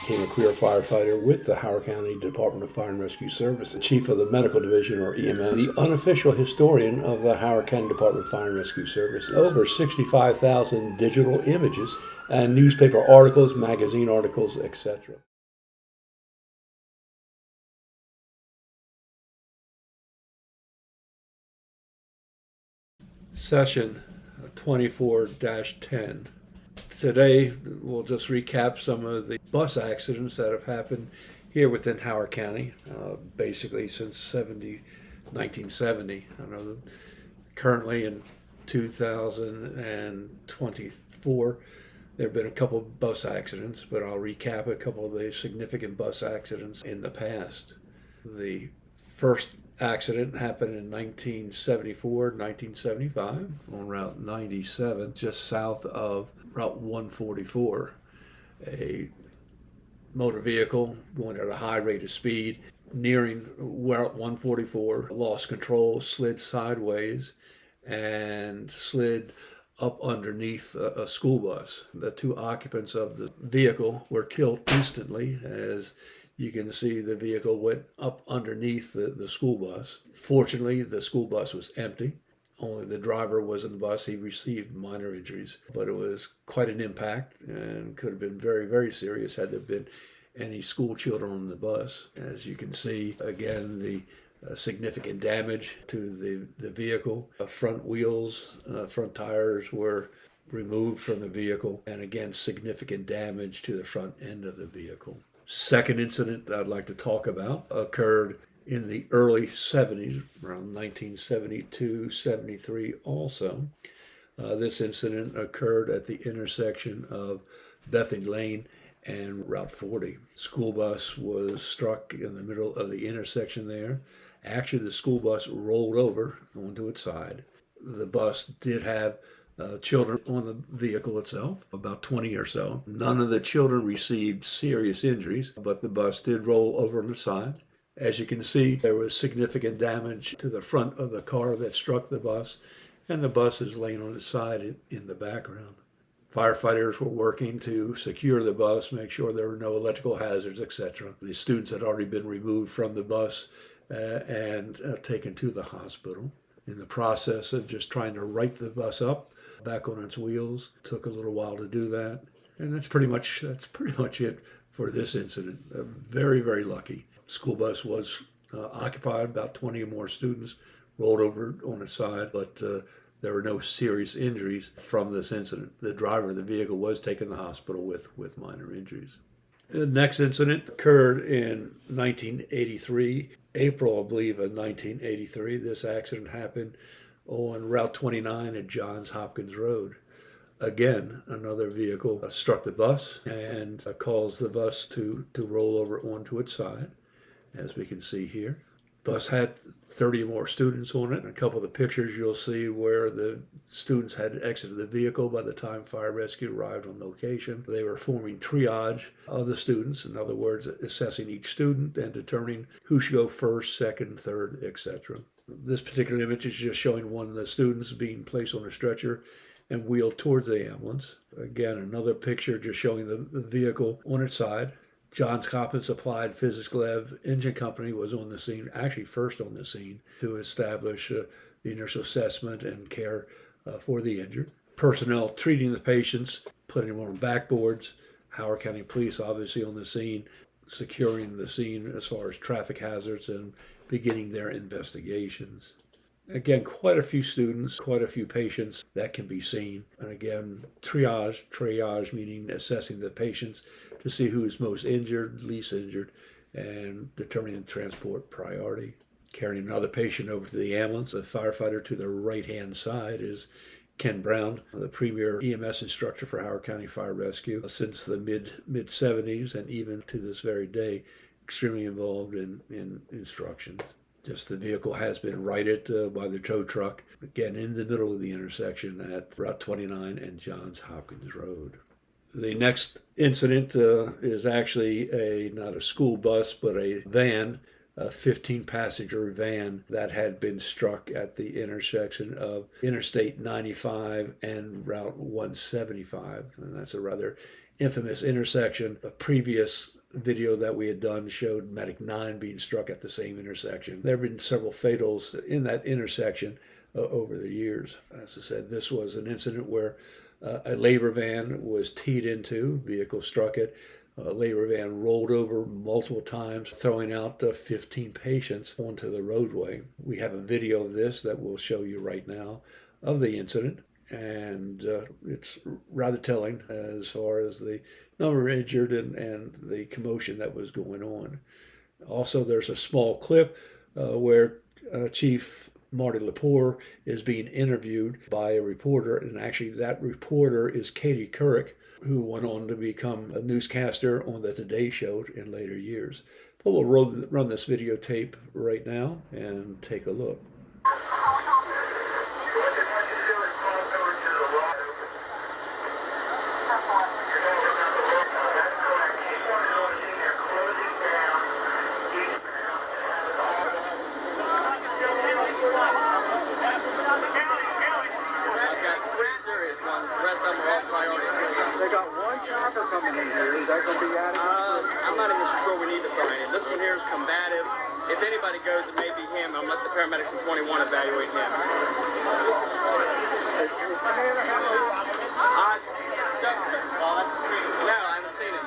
became a career firefighter with the Howard County Department of Fire and Rescue Service, the chief of the medical division, or EMS, the unofficial historian of the Howard County Department of Fire and Rescue Services. Over 65,000 digital images and newspaper articles, magazine articles, etc. Session 24-10. Today, we'll just recap some of the bus accidents that have happened here within Howard County, basically since 1970. I know that currently in 2024, there have been a couple bus accidents, but I'll recap a couple of the significant bus accidents in the past. The first accident happened in 1974, 1975 on Route 97, just south of Route 144. A motor vehicle going at a high rate of speed, nearing Route 144, lost control, slid sideways, and slid up underneath a school bus. The two occupants of the vehicle were killed instantly. As you can see, the vehicle went up underneath the school bus. Fortunately, the school bus was empty. Only the driver was in the bus. He received minor injuries, but it was quite an impact and could have been very, very serious had there been any school children on the bus. As you can see, again, the significant damage to the vehicle. Front wheels, front tires were removed from the vehicle, and again, significant damage to the front end of the vehicle. Second incident I'd like to talk about occurred in the early 70s, around 1972, 73 also. This incident occurred at the intersection of Bethany Lane and Route 40. School bus was struck in the middle of the intersection there. Actually, the school bus rolled over onto its side. The bus did have children on the vehicle itself, about 20 or so. None of the children received serious injuries, but the bus did roll over on the side. As you can see, there was significant damage to the front of the car that struck the bus, and the bus is laying on its side in the background. Firefighters were working to secure the bus, make sure there were no electrical hazards, etc. The students had already been removed from the bus and taken to the hospital. In the process of just trying to right the bus up back on its wheels, it took a little while to do that, and that's pretty much it for this incident. Very, very lucky. School bus was occupied, about 20 or more students rolled over on its side, but there were no serious injuries from this incident. The driver of the vehicle was taken to the hospital with minor injuries. The next incident occurred in 1983, April, I believe, of 1983. This accident happened on Route 29 at Johns Hopkins Road. Again, another vehicle struck the bus and caused the bus to roll over onto its side, as we can see here. Bus had 30 or more students on it. In a couple of the pictures, you'll see where the students had exited the vehicle by the time fire rescue arrived on location. They were forming triage of the students, in other words, assessing each student and determining who should go first, second, third, etc. This particular image is just showing one of the students being placed on a stretcher and wheeled towards the ambulance. Again, another picture just showing the vehicle on its side. Johns Hopkins Applied Physics Lab Engine Company was on the scene, actually first on the scene, to establish the initial assessment and care for the injured. Personnel treating the patients, putting them on backboards. Howard County Police obviously on the scene, securing the scene as far as traffic hazards and beginning their investigations. Again, quite a few students, quite a few patients that can be seen. And again, triage meaning assessing the patients to see who is most injured, least injured, and determining the transport priority. Carrying another patient over to the ambulance, the firefighter to the right-hand side is Ken Brown, the premier EMS instructor for Howard County Fire Rescue since the mid-70s and even to this very day, extremely involved in instruction. Just the vehicle has been righted by the tow truck, again in the middle of the intersection at Route 29 and Johns Hopkins Road. The next incident is actually not a school bus, but a van, a 15-passenger van that had been struck at the intersection of Interstate 95 and Route 175. And that's a rather infamous intersection. A previous video that we had done showed Medic 9 being struck at the same intersection. There have been several fatals in that intersection over the years. As I said, this was an incident where a labor van was teed into, vehicle struck it. A labor van rolled over multiple times, throwing out 15 patients onto the roadway. We have a video of this that we'll show you right now of the incident, and it's rather telling as far as the number of injured and the commotion that was going on. Also, there's a small clip where Chief Marty Lepore is being interviewed by a reporter, and actually that reporter is Katie Couric, who went on to become a newscaster on the Today Show in later years. But we'll run this videotape right now and take a look. They got one chopper coming in here. Is that going to be added? I'm not even sure we need to find him. This one here is combative. If anybody goes, it may be him. I'm let the paramedics from 21 evaluate him. Is Commander Hammer? No, I haven't seen him.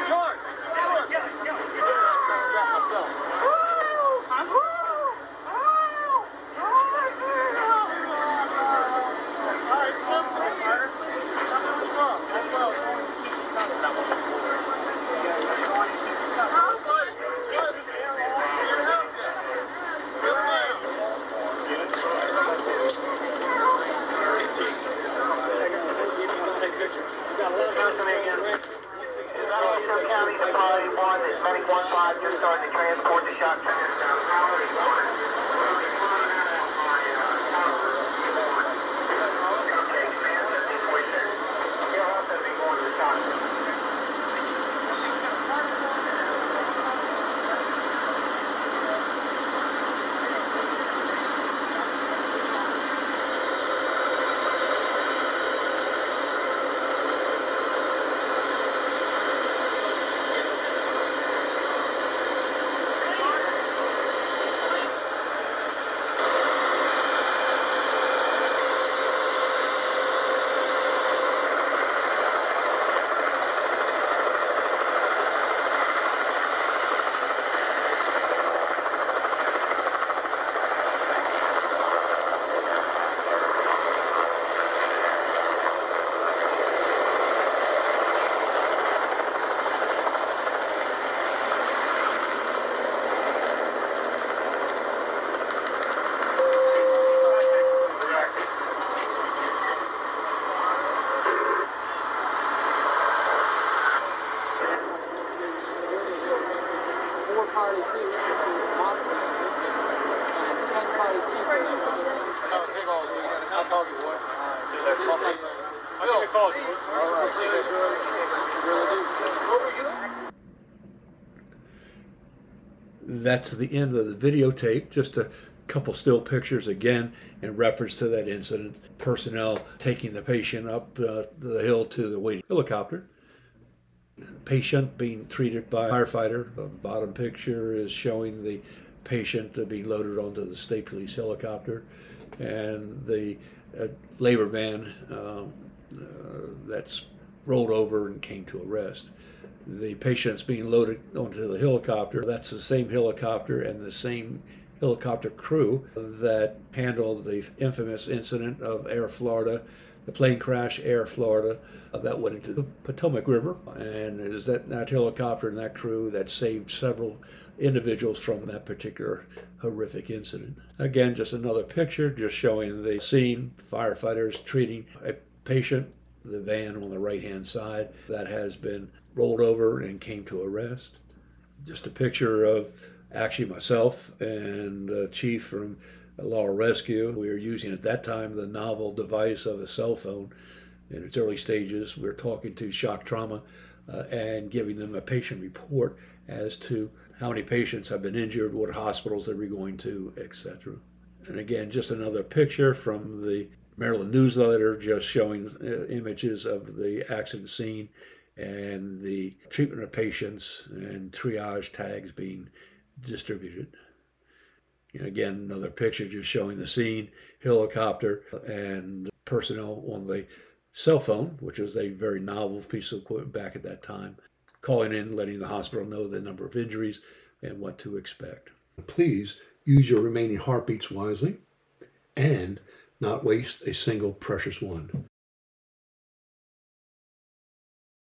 George! I'm trying to strap myself. County to 5-1, is Medic 1-5 just starting to transport the shock trooper. That's the end of the videotape. Just a couple still pictures again in reference to that incident. Personnel taking the patient up the hill to the waiting helicopter. Patient being treated by a firefighter. The bottom picture is showing the patient being loaded onto the state police helicopter, and the labor van that's rolled over and came to a rest. The patient's being loaded onto the helicopter. That's the same helicopter and the same helicopter crew that handled the infamous incident of Air Florida, the plane crash Air Florida that went into the Potomac River. And it is that helicopter and that crew that saved several individuals from that particular horrific incident. Again, just another picture just showing the scene, firefighters treating a patient, the van on the right-hand side that has been rolled over and came to a rest. Just a picture of actually myself and Chief from Laurel Rescue. We were using at that time the novel device of a cell phone in its early stages. We were talking to shock trauma and giving them a patient report as to how many patients have been injured, what hospitals they were going to, etc. And again, just another picture from the Maryland newsletter just showing images of the accident scene and the treatment of patients and triage tags being distributed. And again, another picture just showing the scene, helicopter, and personnel on the cell phone, which was a very novel piece of equipment back at that time, calling in, letting the hospital know the number of injuries and what to expect. Please use your remaining heartbeats wisely and not waste a single precious one.